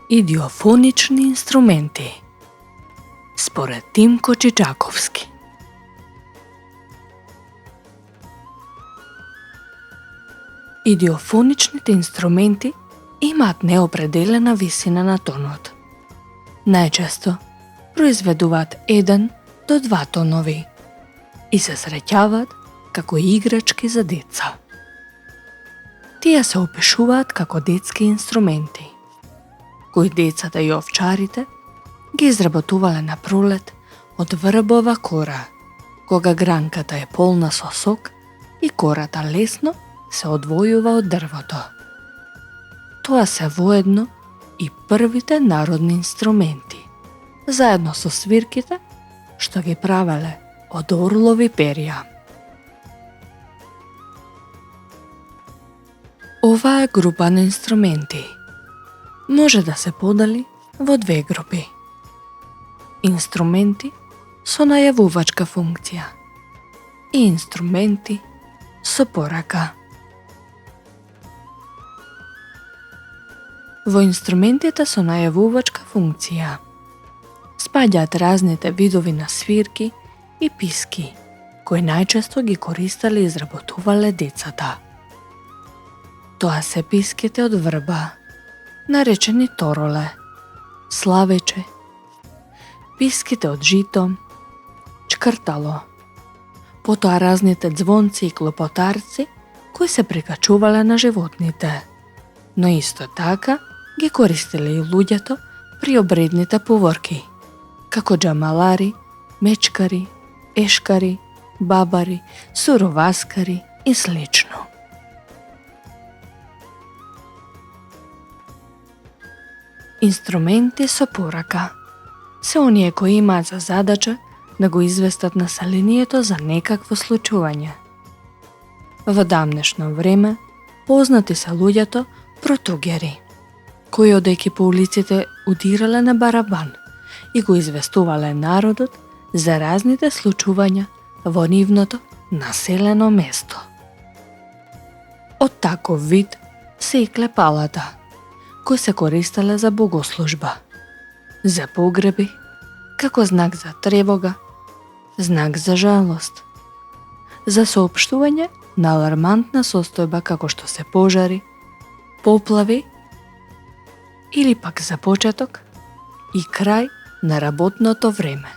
Идиофонични инструменти според Тимко Чичаковски. Идиофоничните инструменти имаат неопределена висина на тонот. Најчесто произведуваат 1 до 2 тонови и се среќаваат како играчки за деца. Тие се опишуваат како детски инструменти, кои децата и овчарите ги изработувале на пролет од врбова кора, кога гранката е полна со сок и кората лесно се одвојува од дрвото. Тоа се воедно и првите народни инструменти, заедно со свирките што ги правеле од орлови перја. Оваа група на инструменти може да се подели во две групи. Инструменти со најавувачка функција и инструменти со порака. Во инструментите со најавувачка функција спаѓаат разните видови на свирки и писки, кои најчесто ги користеле и изработувале децата. Тоа се писките од врба, наречени тороле, славече, писките од жито, чкртало, потоа разните ѕвонци и клопотарци кои се прикачувале на животните, но исто така ги користеле и луѓето при обредните поворки, како џамалари, мечкари, ешкари, бабари, суроваскари и слично. Инструменти со порака се оние кои имаат за задача да го известат населението за некакво случување. Во дамнешно време познати се луѓето протугери, кои одејќи по улиците удирале на барабан и го известувале народот за разните случувања во нивното населено место. Од таков вид се и клепалата, кои се користеле за богослужба, за погреби, како знак за тревога, знак за жалост, за соопштување на алармантна состојба како што се пожари, поплави или пак за почеток и крај на работното време.